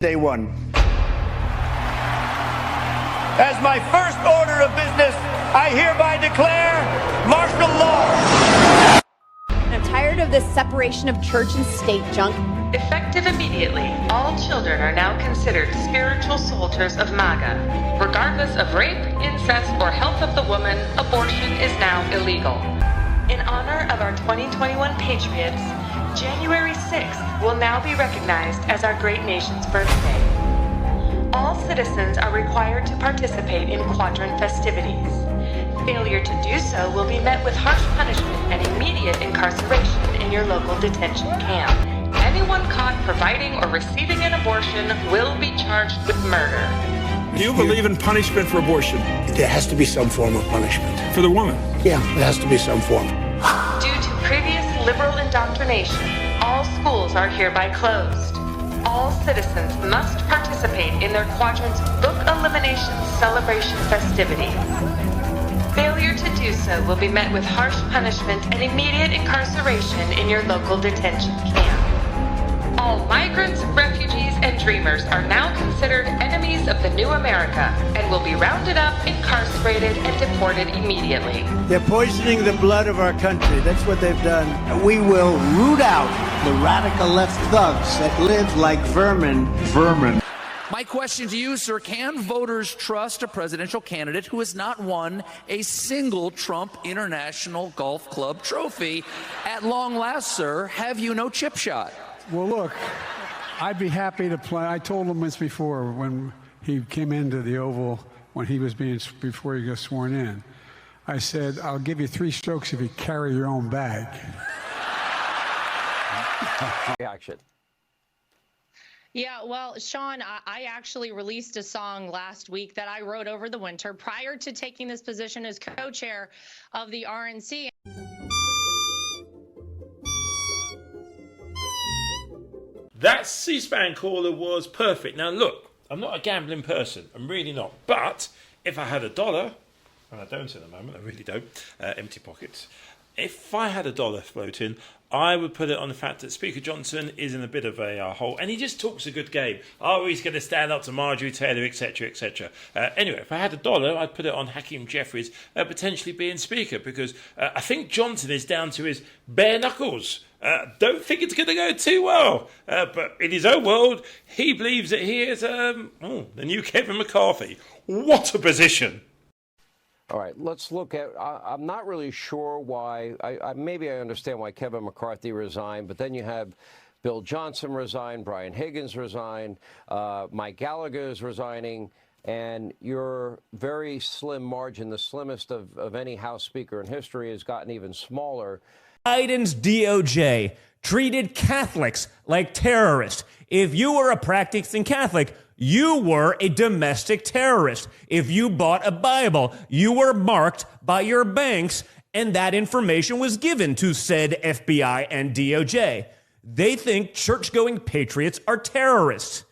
Day one. As my first order of business, I hereby declare martial law. I'm tired of this separation of church and state junk. Effective immediately, all children are now considered spiritual soldiers of MAGA. Regardless of rape, incest, or health of the woman, abortion is now illegal. In honor of our 2021 Patriots, January 6th will now be recognized as our great nation's birthday. All citizens are required to participate in quadrant festivities. Failure to do so will be met with harsh punishment and immediate incarceration in your local detention camp. Anyone caught providing or receiving an abortion will be charged with murder. Do you believe in punishment for abortion? There has to be some form of punishment. For the woman? Yeah, there has to be some form. Due to previous liberal indoctrination, all schools are hereby closed. All citizens must participate in their quadrant's book elimination celebration festivities. Failure to do so will be met with harsh punishment and immediate incarceration in your local detention camp. All migrants, refugees, and dreamers are now considered enemies of the new America and will be rounded up, incarcerated, and deported immediately. They're poisoning the blood of our country. That's what they've done. We will root out the radical left thugs that live like vermin. My question to you, sir, can voters trust a presidential candidate who has not won a single Trump International Golf Club trophy? At long last, sir, have you no chip shot? Well, look, I'd be happy to play. I told him this before when he came into the Oval, when he was before he got sworn in. I said, I'll give you 3 strokes if you carry your own bag. Reaction. Yeah, well, Sean, I actually released a song last week that I wrote over the winter prior to taking this position as co-chair of the RNC. That C-SPAN caller was perfect. Now, look, I'm not a gambling person. I'm really not. But if I had $1, and I don't at the moment, I really don't, empty pockets. If I had $1 floating, I would put it on the fact that Speaker Johnson is in a bit of a hole, and he just talks a good game. Oh, he's going to stand up to Marjorie Taylor, etc., etc. Anyway, if I had $1, I'd put it on Hakeem Jeffries potentially being Speaker, because I think Johnson is down to his bare knuckles. Don't think it's going to go too well. But in his own world, he believes that he is the new Kevin McCarthy. What a position! All right, let's look at, I'm not really sure why, maybe I understand why Kevin McCarthy resigned, but then you have Bill Johnson resign, Brian Higgins resign, Mike Gallagher is resigning, and your very slim margin, the slimmest of any House Speaker in history, has gotten even smaller. Biden's DOJ treated Catholics like terrorists. If you were a practicing Catholic, you were a domestic terrorist. If you bought a Bible, you were marked by your banks, and that information was given to said FBI and DOJ. They think church-going patriots are terrorists.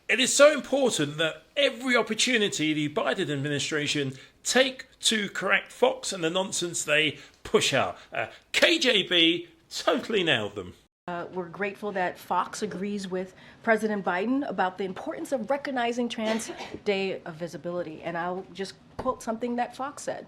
It is so important that every opportunity the Biden administration take to correct Fox and the nonsense they push out. KJB totally nailed them. We're grateful that Fox agrees with President Biden about the importance of recognizing Trans Day of Visibility. And I'll just quote something that Fox said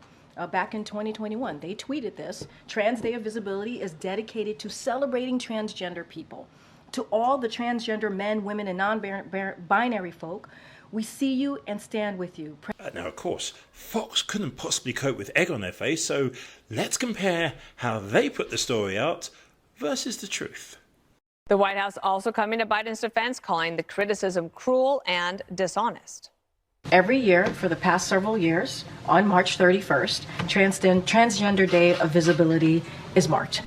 back in 2021. They tweeted this: Trans Day of Visibility is dedicated to celebrating transgender people. To all the transgender men, women, and non-binary folk, we see you and stand with you. Now, of course, Fox couldn't possibly cope with egg on their face, so let's compare how they put the story out versus the truth. The White House also coming to Biden's defense, calling the criticism cruel and dishonest. Every year for the past several years, on March 31st, Transgender Day of Visibility is marked.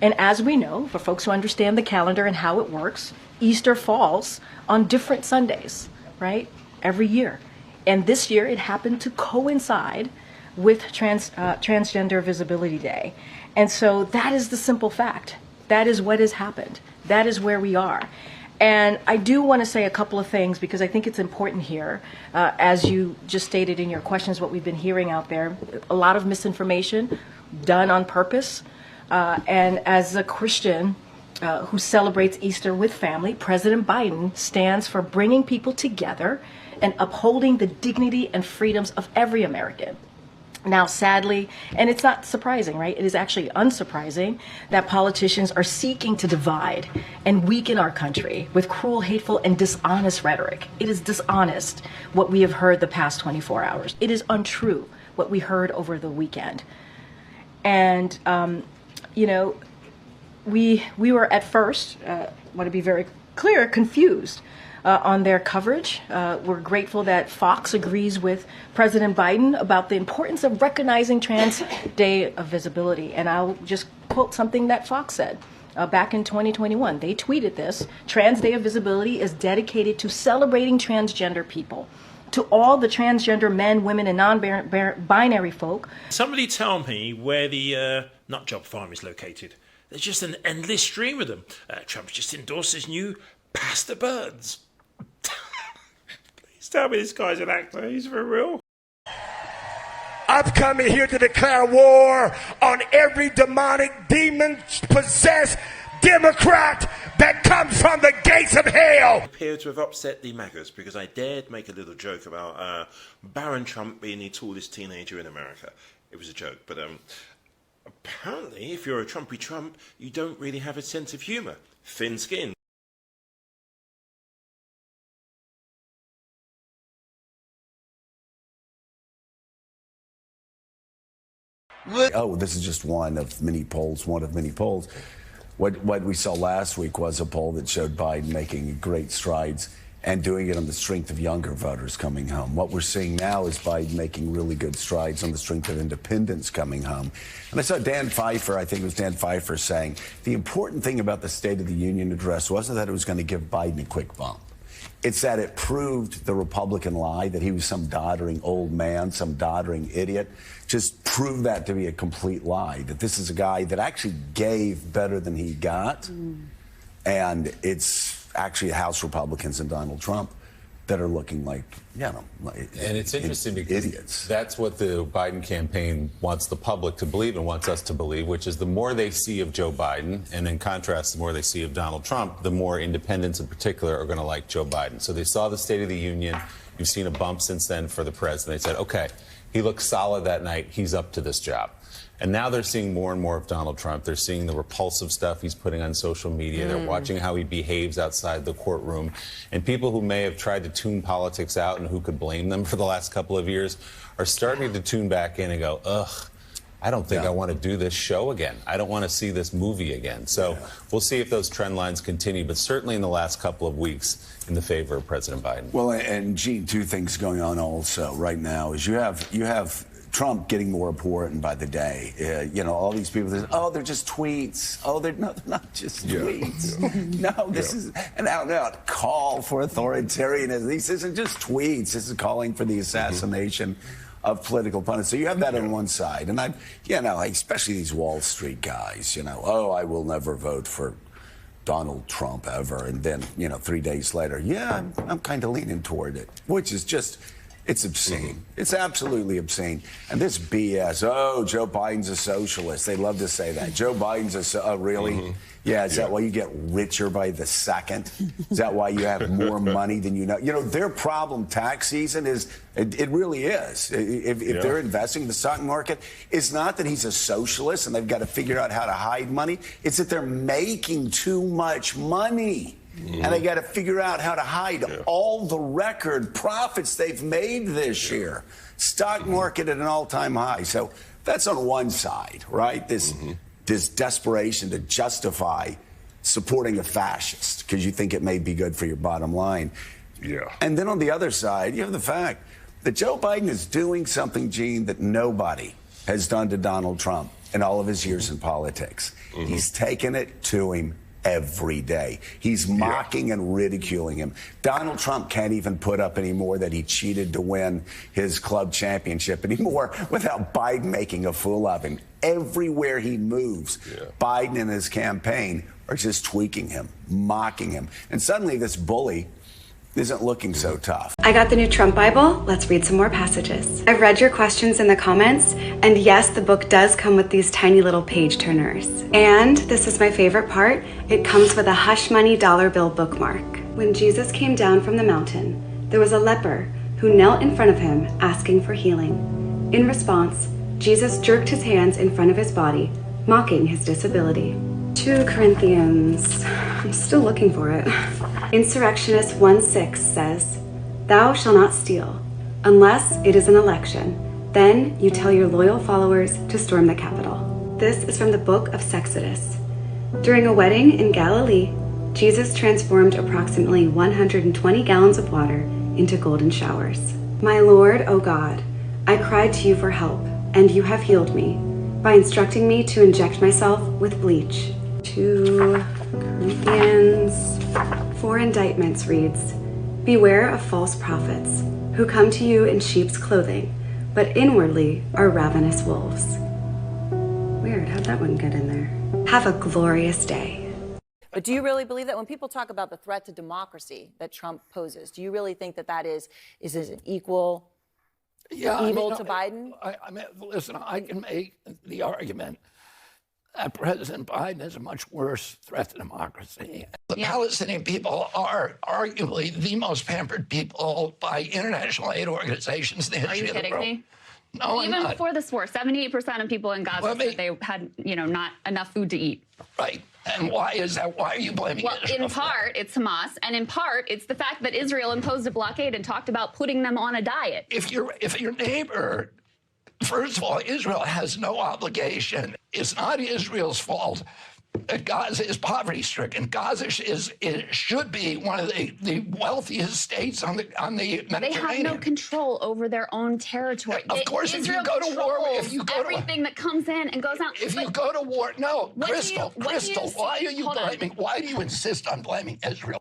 And as we know, for folks who understand the calendar and how it works, Easter falls on different Sundays, right? Every year. And this year it happened to coincide with Transgender Visibility Day. And so that is the simple fact. That is what has happened. That is where we are. And I do want to say a couple of things because I think it's important here. As you just stated in your questions, what we've been hearing out there, a lot of misinformation done on purpose. And as a Christian, who celebrates Easter with family, President Biden stands for bringing people together and upholding the dignity and freedoms of every American. Now, sadly, and it's not surprising, right? It is actually unsurprising that politicians are seeking to divide and weaken our country with cruel, hateful, and dishonest rhetoric. It is dishonest what we have heard the past 24 hours. It is untrue what we heard over the weekend. And, you know, we were at first, want to be very clear, confused on their coverage. We're grateful that Fox agrees with President Biden about the importance of recognizing Trans Day of Visibility. And I'll just quote something that Fox said back in 2021. They tweeted this: Trans Day of Visibility is dedicated to celebrating transgender people. To all the transgender men, women, and non-binary folk. Somebody tell me where the nut job farm is located. There's just an endless stream of them. Trump's just endorsed his new Pass the Birds. Please tell me this guy's an actor. He's for real. I'm coming here to declare war on every demonic, demon-possessed Democrat that comes from the gates of hell. I appear to have upset the MAGAs because I dared make a little joke about Baron Trump being the tallest teenager in America. It was a joke, but apparently if you're a Trumpy Trump, you don't really have a sense of humour. Thin skin. Oh, this is just one of many polls, What we saw last week was a poll that showed Biden making great strides and doing it on the strength of younger voters coming home. What we're seeing now is Biden making really good strides on the strength of independents coming home. And I saw Dan Pfeiffer, I think it was Dan Pfeiffer, saying the important thing about the State of the Union address wasn't that it was going to give Biden a quick bump. It's that it proved the Republican lie that he was some doddering old man, some doddering idiot. Just proved that to be a complete lie, that this is a guy that actually gave better than he got. And it's actually House Republicans and Donald Trump that are looking like, and it's interesting because idiots. That's what the Biden campaign wants the public to believe and wants us to believe, which is the more they see of Joe Biden, and in contrast, the more they see of Donald Trump, the more independents in particular are going to like Joe Biden. So they saw the State of the Union. You've seen a bump since then for the president. They said, okay, he looked solid that night. He's up to this job. And now they're seeing more and more of Donald Trump. They're seeing the repulsive stuff he's putting on social media. They're watching how he behaves outside the courtroom. And people who may have tried to tune politics out and who could blame them for the last couple of years are starting to tune back in and go, ugh, I don't think I want to do this show again. I don't want to see this movie again. So we'll see if those trend lines continue, but certainly in the last couple of weeks in the favor of President Biden. Well, and Gene, two things going on also right now is you have Trump getting more important by the day. All these people say, oh, they're just tweets. Oh, they're not just tweets. No, this is an out-and-out call for authoritarianism. This isn't just tweets. This is calling for the assassination of political opponents. So you have that on one side. And especially these Wall Street guys, oh, I will never vote for Donald Trump ever. And then, 3 days later, I'm kind of leaning toward it, which is just... It's obscene. It's absolutely obscene. And this BS, oh, Joe Biden's a socialist. They love to say that. Joe Biden's really? Yeah, is that why you get richer by the second? Is that why you have more money than you know? Their problem tax season is, it really is. If they're investing in the stock market, it's not that he's a socialist and they've got to figure out how to hide money. It's that they're making too much money. And they got to figure out how to hide all the record profits they've made this year. Stock market at an all-time high. So that's on one side, right? This desperation to justify supporting a fascist because you think it may be good for your bottom line. Yeah. And then on the other side, you have the fact that Joe Biden is doing something, Gene, that nobody has done to Donald Trump in all of his years in politics. He's taken it to him every day. He's mocking and ridiculing him. Donald Trump can't even put up anymore that he cheated to win his club championship anymore without Biden making a fool of him. Everywhere he moves, Biden and his campaign are just tweaking him, mocking him. And suddenly this bully, isn't looking so tough. I got the new Trump Bible. Let's read some more passages. I've read your questions in the comments, and yes, the book does come with these tiny little page turners. And this is my favorite part, it comes with a hush money dollar bill bookmark. When Jesus came down from the mountain, there was a leper who knelt in front of him asking for healing. In response, Jesus jerked his hands in front of his body, mocking his disability. 2 Corinthians, I'm still looking for it. Insurrectionist 1:6 says, "Thou shalt not steal, unless it is an election. Then you tell your loyal followers to storm the Capitol." This is from the book of Exodus. During a wedding in Galilee, Jesus transformed approximately 120 gallons of water into golden showers. My Lord, O God, I cried to you for help, and you have healed me by instructing me to inject myself with bleach. 2 Corinthians 4 indictments reads, "Beware of false prophets who come to you in sheep's clothing, but inwardly are ravenous wolves." Weird, how'd that one get in there? Have a glorious day. But do you really believe that when people talk about the threat to democracy that Trump poses, do you really think that that is an equal evil to Biden? I mean, listen, I can make the argument that President Biden is a much worse threat to democracy. The Palestinian people are arguably the most pampered people by international aid organizations in the history of the world. Are you kidding me? No, Even I'm not. before this war, 78% of people in Gaza said they had, not enough food to eat. Right. And why is that? Why are you blaming Israel? In part, it's Hamas, and in part, it's the fact that Israel imposed a blockade and talked about putting them on a diet. If your neighbor, first of all, Israel has no obligation. It's not Israel's fault that Gaza is poverty-stricken. Gaza should be one of the wealthiest states on the Mediterranean. They have no control over their own territory. Of course, Israel if you go to war, everything that comes in and goes out. If you go to war, no, Crystal, why are you blaming? Why do you insist on blaming Israel?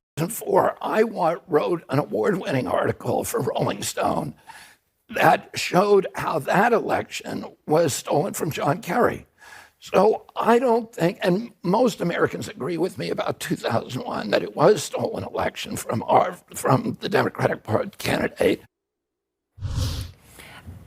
I wrote an award-winning article for Rolling Stone that showed how that election was stolen from John Kerry. So I don't think, and most Americans agree with me about 2001, that it was a stolen election from the Democratic Party candidate.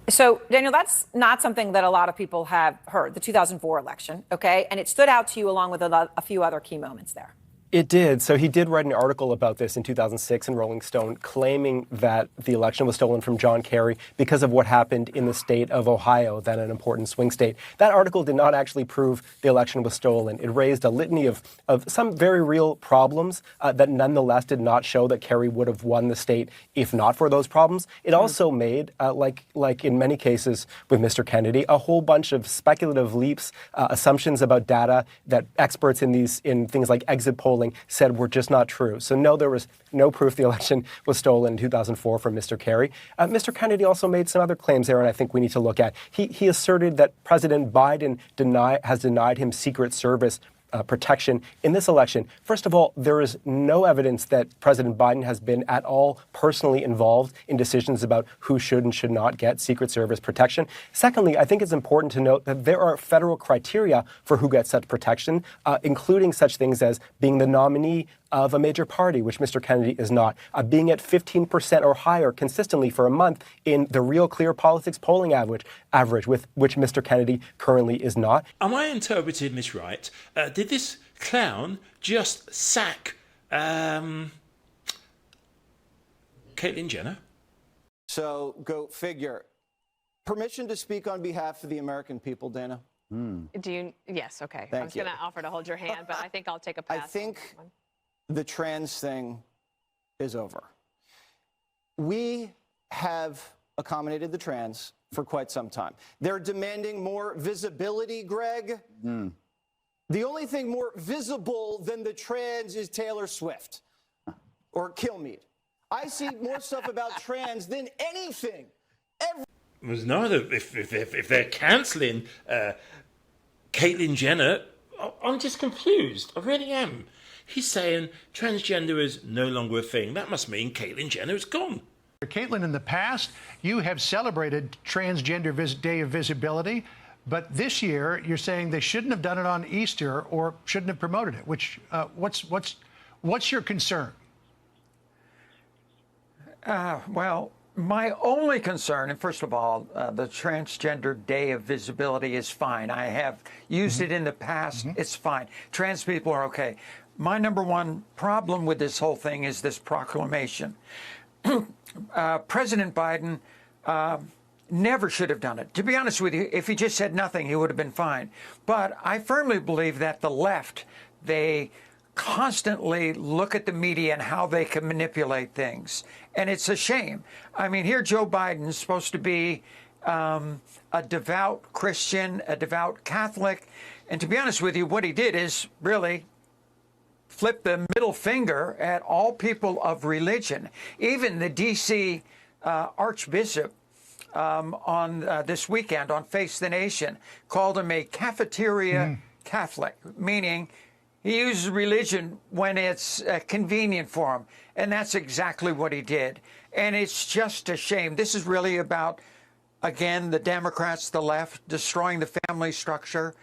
So, Daniel, that's not something that a lot of people have heard, the 2004 election, okay? And it stood out to you along with a few other key moments there. It did. So he did write an article about this in 2006 in Rolling Stone, claiming that the election was stolen from John Kerry because of what happened in the state of Ohio, then an important swing state. That article did not actually prove the election was stolen. It raised a litany of some very real problems that nonetheless did not show that Kerry would have won the state if not for those problems. It also made, like in many cases with Mr. Kennedy, a whole bunch of speculative leaps, assumptions about data that experts in things like exit polling said were just not true. So no, there was no proof the election was stolen in 2004 from Mr. Kerry. Mr. Kennedy also made some other claims there, and I think we need to look at. He asserted that President Biden has denied him Secret Service protection in this election. First of all, there is no evidence that President Biden has been at all personally involved in decisions about who should and should not get Secret Service protection. Secondly, I think it's important to note that there are federal criteria for who gets such protection, including such things as being the nominee of a major party, which Mr. Kennedy is not, being at 15% or higher consistently for a month in the Real Clear Politics polling average, with which Mr. Kennedy currently is not. Am I interpreting this right? Did this clown just sack Caitlyn Jenner? So go figure. Permission to speak on behalf of the American people, Dana? Do you? Yes, okay. Thank I was you. going to offer to hold your hand, but I think I'll take a pass. I think the trans thing is over. We have accommodated the trans for quite some time. They're demanding more visibility, Greg. The only thing more visible than the trans is Taylor Swift or Kilmeade. I see more stuff about trans than anything. Was neither. If they're cancelling Caitlyn Jenner, I'm just confused. I really am. He's saying transgender is no longer a thing. That must mean Caitlyn Jenner is gone. Caitlyn, in the past, you have celebrated Transgender Day of Visibility, but this year you're saying they shouldn't have done it on Easter or shouldn't have promoted it. Which what's your concern? Well, my only concern, and first of all, the Transgender Day of Visibility is fine. I have used it in the past. It's fine. Trans people are okay. My number one problem with this whole thing is this proclamation. President Biden never should have done it. To be honest with you, if he just said nothing, he would have been fine. But I firmly believe that the left, they constantly look at the media and how they can manipulate things. And it's a shame. I mean, here Joe Biden's supposed to be a devout Christian, a devout Catholic. And to be honest with you, what he did is really flip the middle finger at all people of religion. Even the D.C. Archbishop on this weekend on Face the Nation called him a cafeteria Catholic, meaning he uses religion when it's convenient for him. And that's exactly what he did. And it's just a shame. This is really about, again, the Democrats, the left, destroying the family structure,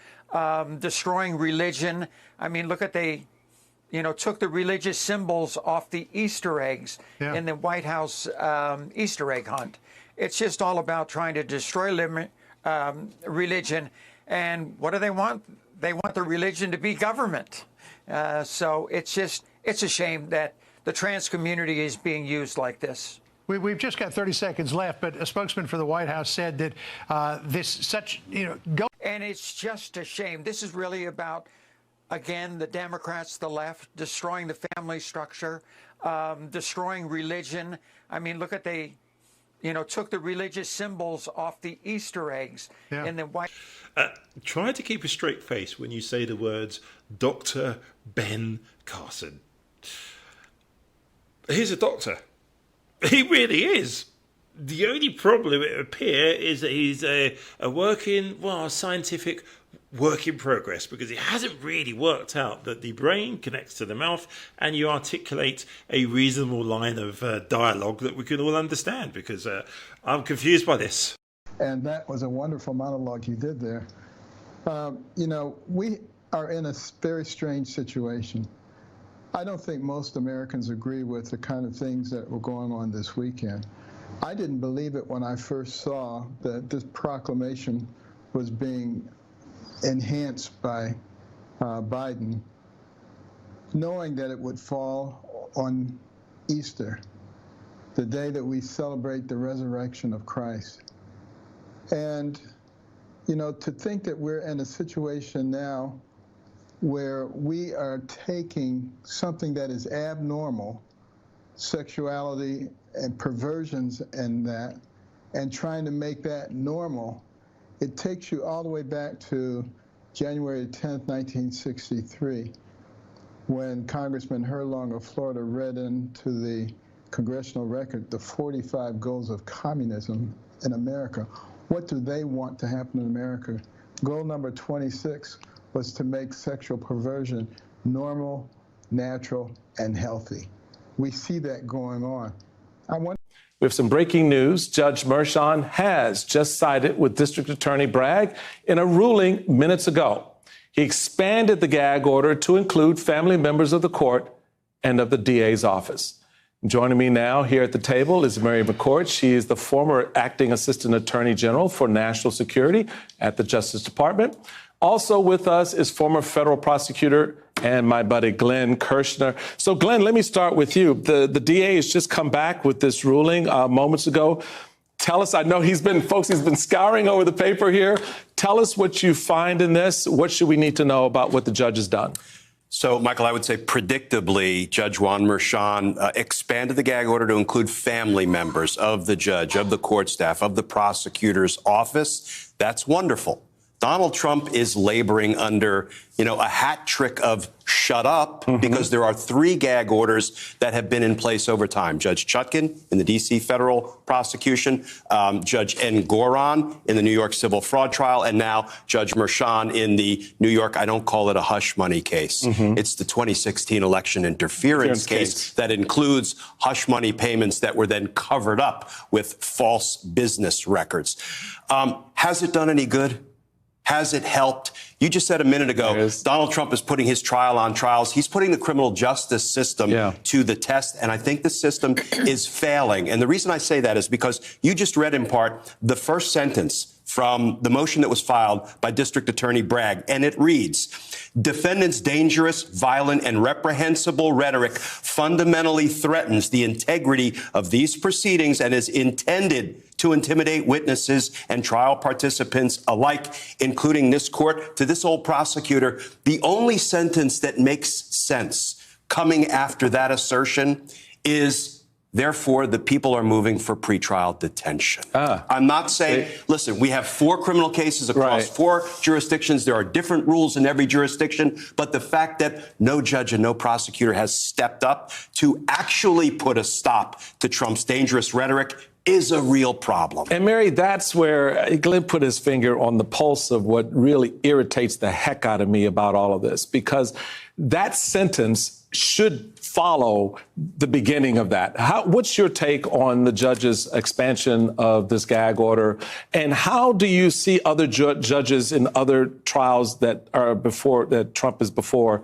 destroying religion. I mean, look at took the religious symbols off the Easter eggs in the White House Easter egg hunt. It's just all about trying to destroy religion. And what do they want? They want the religion to be government. So it's a shame that the trans community is being used like this. We've just got 30 seconds left, but a spokesman for the White House said that And it's just a shame. This is really about, again, the Democrats, the left, destroying the family structure, destroying religion. I mean, look at took the religious symbols off the Easter eggs in the White. Try to keep a straight face when you say the words Dr. Ben Carson. He's a doctor. He really is. The only problem, it appears, is that he's a scientific work in progress, because it hasn't really worked out that the brain connects to the mouth and you articulate a reasonable line of dialogue that we can all understand, because I'm confused by this. And that was a wonderful monologue you did there. We are in a very strange situation. I don't think most Americans agree with the kind of things that were going on this weekend. I didn't believe it when I first saw that this proclamation was being enhanced by Biden, knowing that it would fall on Easter, the day that we celebrate the resurrection of Christ. And, to think that we're in a situation now where we are taking something that is abnormal, sexuality and perversions and that, and trying to make that normal, it takes you all the way back to January 10th, 1963, when Congressman Herlong of Florida read into the congressional record the 45 goals of communism in America. What do they want to happen in America? Goal number 26 was to make sexual perversion normal, natural, and healthy. We see that going on. We have some breaking news. Judge Merchan has just sided with District Attorney Bragg in a ruling minutes ago. He expanded the gag order to include family members of the court and of the DA's office. Joining me now here at the table is Mary McCord. She is the former acting assistant attorney general for national security at the Justice Department. Also with us is former federal prosecutor and my buddy Glenn Kirshner. So, Glenn, let me start with you. The DA has just come back with this ruling moments ago. Tell us, I know he's been scouring over the paper here. Tell us what you find in this. What should we need to know about what the judge has done? So, Michael, I would say predictably, Judge Juan Merchan expanded the gag order to include family members of the judge, of the court staff, of the prosecutor's office. That's wonderful. Donald Trump is laboring under, a hat trick of shut up, because there are 3 gag orders that have been in place over time. Judge Chutkan in the D.C. federal prosecution, Judge Engoron in the New York civil fraud trial, and now Judge Merchan in the New York, I don't call it a hush money case. It's the 2016 election interference case that includes hush money payments that were then covered up with false business records. Has it done any good? Has it helped? You just said a minute ago, Donald Trump is putting his trial on trials. He's putting the criminal justice system to the test, and I think the system is failing. And the reason I say that is because you just read in part the first sentence from the motion that was filed by District Attorney Bragg, and it reads, defendants' dangerous, violent, and reprehensible rhetoric fundamentally threatens the integrity of these proceedings and is intended to intimidate witnesses and trial participants alike, including this court. To this old prosecutor, the only sentence that makes sense coming after that assertion is, therefore, the people are moving for pretrial detention. I'm not saying, listen, we have 4 criminal cases across 4 jurisdictions. There are different rules in every jurisdiction. But the fact that no judge and no prosecutor has stepped up to actually put a stop to Trump's dangerous rhetoric is a real problem. And Mary, that's where Glenn put his finger on the pulse of what really irritates the heck out of me about all of this, because that sentence should follow the beginning of that. What's your take on the judge's expansion of this gag order? And how do you see other judges in other trials that are before, that Trump is before,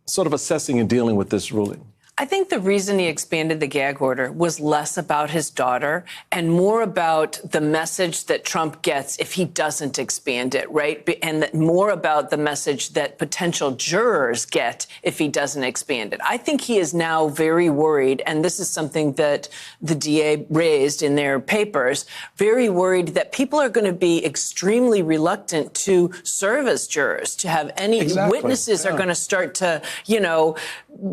sort of assessing and dealing with this ruling? I think the reason he expanded the gag order was less about his daughter and more about the message that Trump gets if he doesn't expand it, right? And more about the message that potential jurors get if he doesn't expand it. I think he is now very worried, and this is something that the DA raised in their papers, very worried that people are going to be extremely reluctant to serve as jurors, to have any witnesses are going to start to,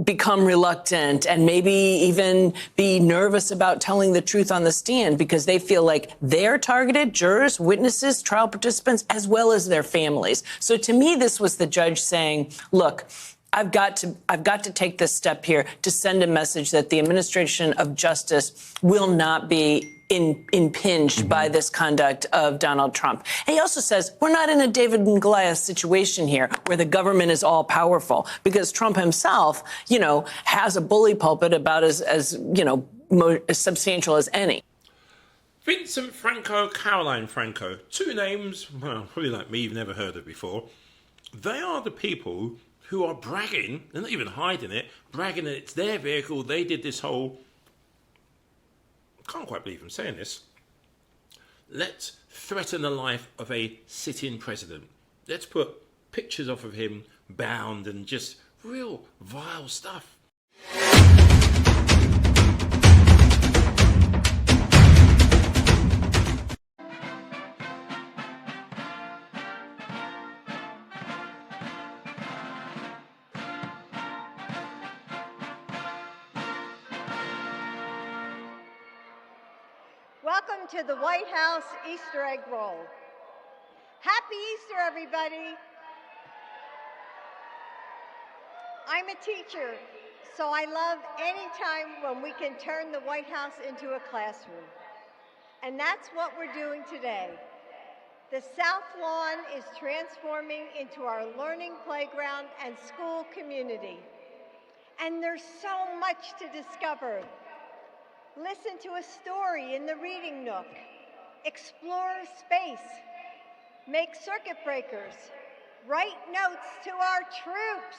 become reluctant and maybe even be nervous about telling the truth on the stand because they feel like they're targeted, jurors, witnesses, trial participants, as well as their families. So to me, this was the judge saying, look, I've got to take this step here to send a message that the administration of justice will not be impinged by this conduct of Donald Trump. And he also says, we're not in a David and Goliath situation here where the government is all powerful, because Trump himself, has a bully pulpit about as substantial as any. Vincent Franco, Caroline Franco, 2 names, well, probably like me, you've never heard of before. They are the people who are bragging, they're not even hiding it, bragging that it's their vehicle, they did this whole, I can't quite believe I'm saying this, let's threaten the life of a sitting president. Let's put pictures of him bound and just real vile stuff. Welcome to the White House Easter egg roll. Happy Easter, everybody. I'm a teacher, so I love any time when we can turn the White House into a classroom. And that's what we're doing today. The South Lawn is transforming into our learning playground and school community. And there's so much to discover. Listen to a story in the reading nook. Explore space. Make circuit breakers. Write notes to our troops.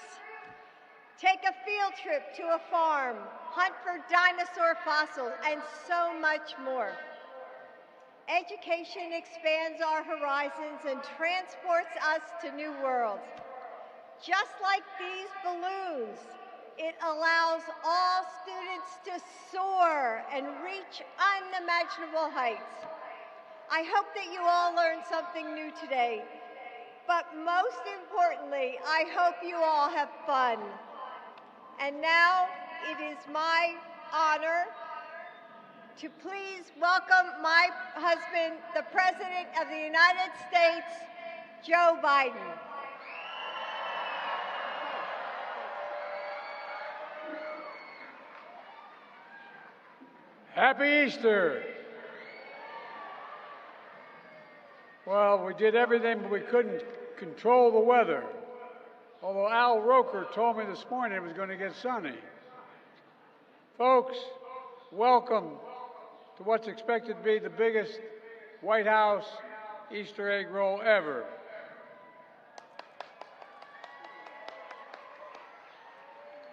Take a field trip to a farm. Hunt for dinosaur fossils, and so much more. Education expands our horizons and transports us to new worlds. Just like these balloons, it allows all students to soar and reach unimaginable heights. I hope that you all learned something new today, but most importantly, I hope you all have fun. And now it is my honor to please welcome my husband, the President of the United States, Joe Biden. Happy Easter. Well, we did everything, but we couldn't control the weather. Although Al Roker told me this morning it was going to get sunny. Folks, welcome to what's expected to be the biggest White House Easter egg roll ever.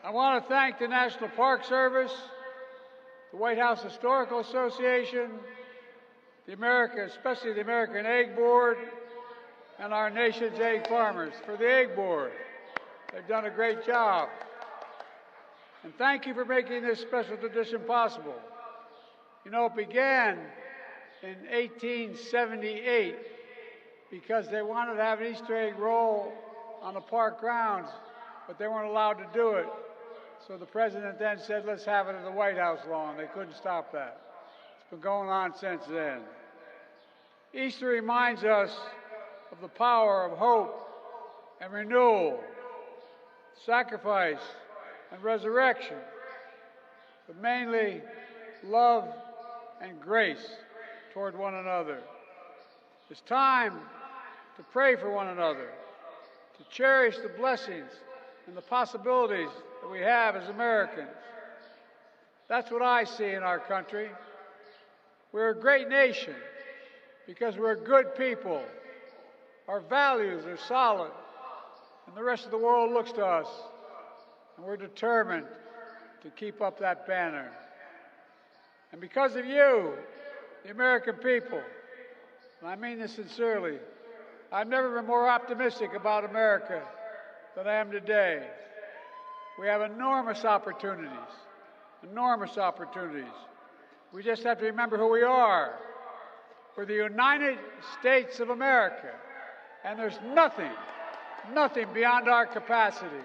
I want to thank the National Park Service, the White House Historical Association, especially the American Egg Board, and our nation's egg farmers for the Egg Board. They've done a great job. And thank you for making this special tradition possible. You know, it began in 1878 because they wanted to have an Easter egg roll on the park grounds, but they weren't allowed to do it. So the president then said, let's have it at the White House lawn. They couldn't stop that. It's been going on since then. Easter reminds us of the power of hope and renewal, sacrifice and resurrection, but mainly love and grace toward one another. It's time to pray for one another, to cherish the blessings and the possibilities that we have as Americans. That's what I see in our country. We're a great nation because we're good people. Our values are solid, and the rest of the world looks to us, and we're determined to keep up that banner. And because of you, the American people, and I mean this sincerely, I've never been more optimistic about America than I am today. We have enormous opportunities, enormous opportunities. We just have to remember who we are. We're the United States of America, and there's nothing beyond our capacity.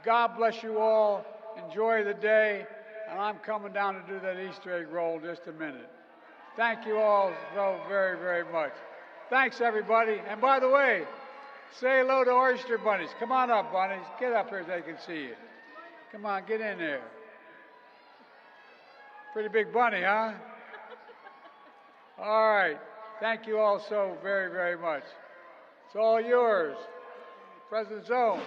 God bless you all. Enjoy the day, and I'm coming down to do that Easter egg roll in just a minute. Thank you all so very, very much. Thanks, everybody. And by the way, say hello to oyster bunnies. Come on up, bunnies. Get up here so they can see you. Come on, get in there. Pretty big bunny, huh? All right. Thank you all so very, very much. It's all yours. President's own.